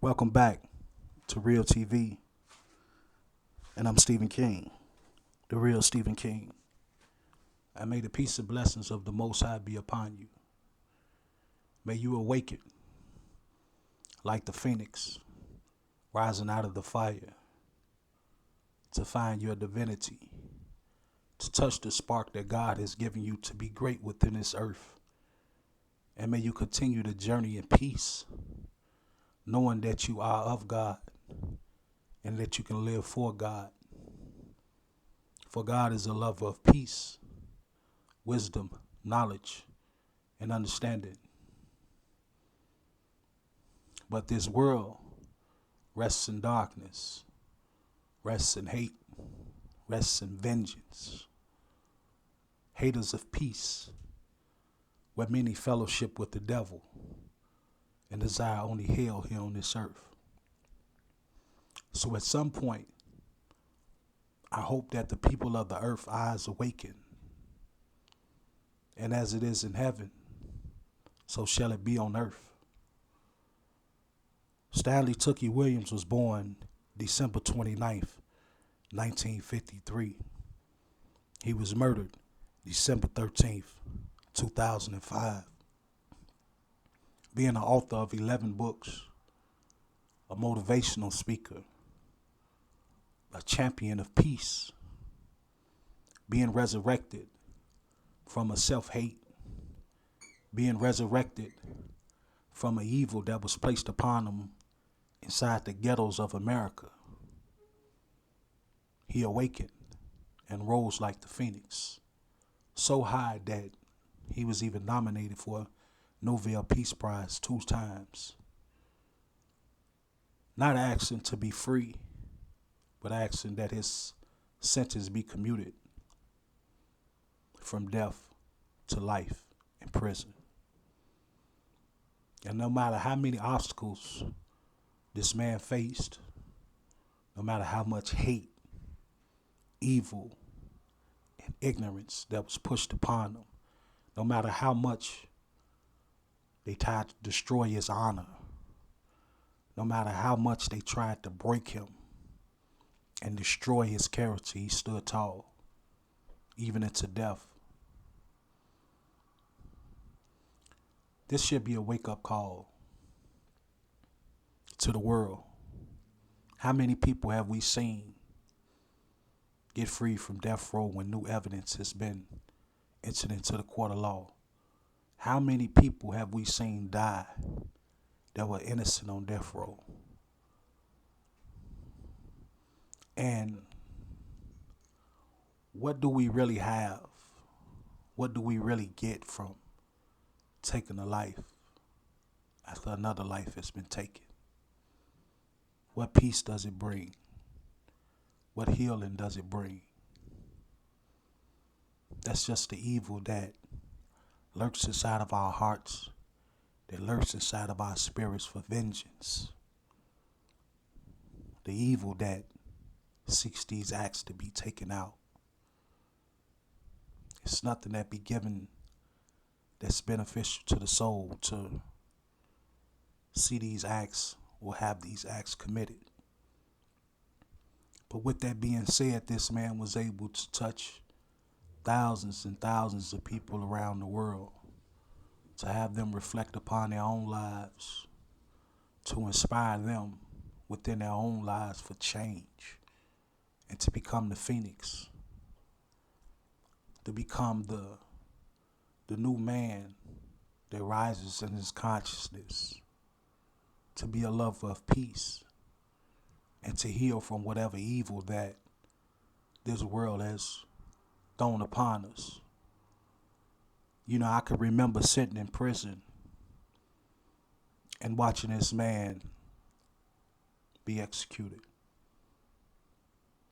Welcome back to Real TV, and I'm Stephen King, the real Stephen King. I may the peace and blessings of the Most High be upon you. May you awaken like the phoenix rising out of the fire to find your divinity, to touch the spark that God has given you to be great within this earth. And may you continue the journey in peace, knowing that you are of God and that you can live for God. For God is a lover of peace, wisdom, knowledge, and understanding. But this world rests in darkness, rests in hate, rests in vengeance. Haters of peace, where many fellowship with the devil and desire only hell here on this earth. So at some point, I hope that the people of the earth eyes awaken. And as it is in heaven, so shall it be on earth. Stanley Tookie Williams was born December 29th, 1953. He was murdered December 13th, 2005. Being an author of 11 books, a motivational speaker, a champion of peace, being resurrected from a self-hate, being resurrected from an evil that was placed upon him inside the ghettos of America. He awakened and rose like the phoenix, so high that he was even nominated for a Nobel Peace Prize 2 times. Not asking to be free, but asking that his sentence be commuted from death to life in prison. And no matter how many obstacles this man faced, no matter how much hate, evil, and ignorance that was pushed upon him, no matter how much they tried to destroy his honor, no matter how much they tried to break him and destroy his character, he stood tall, even into death. This should be a wake-up call to the world. How many people have we seen get free from death row when new evidence has been entered into the court of law? How many people have we seen die that were innocent on death row? And what do we really have? What do we really get from taking a life after another life has been taken? What peace does it bring? What healing does it bring? That's just the evil that lurks inside of our hearts, that lurks inside of our spirits for vengeance. The evil that seeks these acts to be taken out. It's nothing that be given that's beneficial to the soul to see these acts or have these acts committed. But with that being said, this man was able to touch thousands and thousands of people around the world, to have them reflect upon their own lives, to inspire them within their own lives for change, and to become the phoenix, to become the new man that rises in his consciousness, to be a lover of peace, and to heal from whatever evil that this world has thrown upon us. You know, I could remember sitting in prison and watching this man be executed.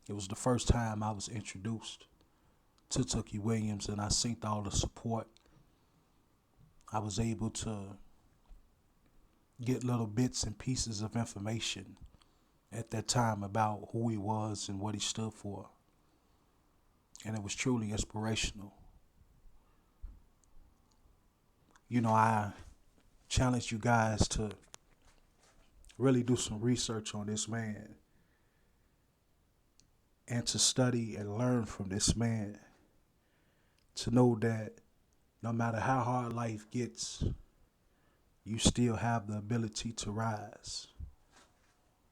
It was the first time I was introduced to Tookie Williams, and I seen all the support. I was able to get little bits and pieces of information at that time about who he was and what he stood for. And it was truly inspirational. You know, I challenge you guys to really do some research on this man and to study and learn from this man, to know that no matter how hard life gets, you still have the ability to rise.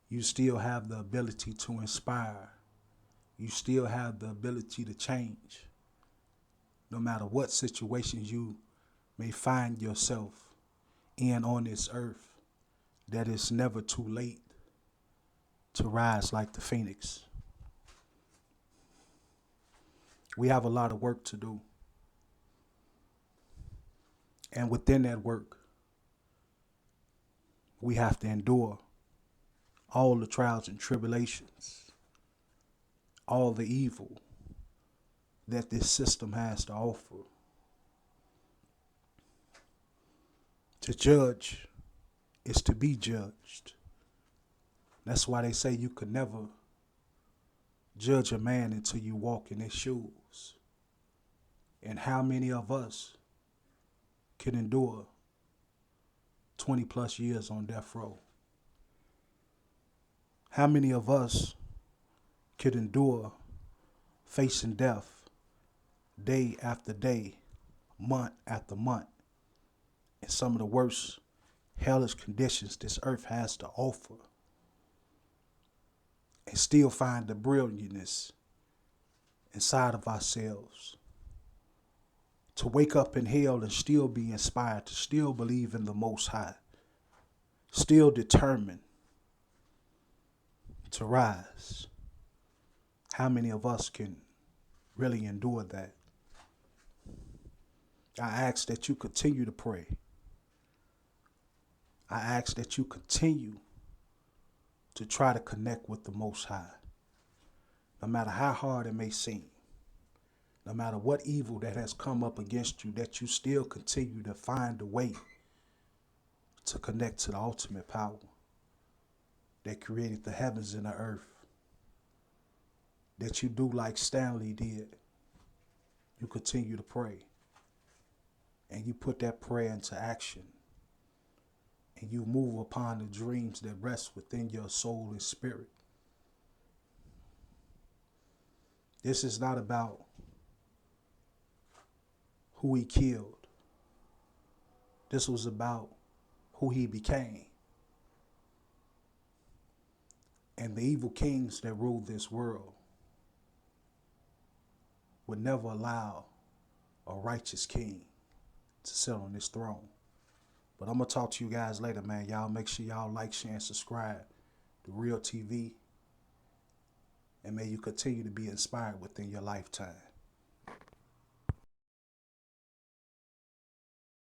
You still have the ability to inspire. You still have the ability to change. No matter what situations you may find yourself in on this earth, that it's never too late to rise like the phoenix. We have a lot of work to do. And within that work, we have to endure all the trials and tribulations, all the evil that this system has to offer. To judge is to be judged. That's why they say you could never judge a man until you walk in his shoes. And how many of us can endure 20 plus years on death row? How many of us could endure facing death day after day, month after month, in some of the worst hellish conditions this earth has to offer, and still find the brilliantness inside of ourselves to wake up in hell and still be inspired, to still believe in the Most High, still determined to rise? How many of us can really endure that? I ask that you continue to pray. I ask that you continue to try to connect with the Most High. No matter how hard it may seem, no matter what evil that has come up against you, that you still continue to find a way to connect to the ultimate power that created the heavens and the earth. That you do like Stanley did. You continue to pray. And you put that prayer into action. And you move upon the dreams that rest within your soul and spirit. This is not about who he killed. This was about who he became. And the evil kings that rule this world would never allow a righteous king to sit on this throne. But I'm going to talk to you guys later, man. Y'all make sure y'all like, share, and subscribe to Real TV. And may you continue to be inspired within your lifetime.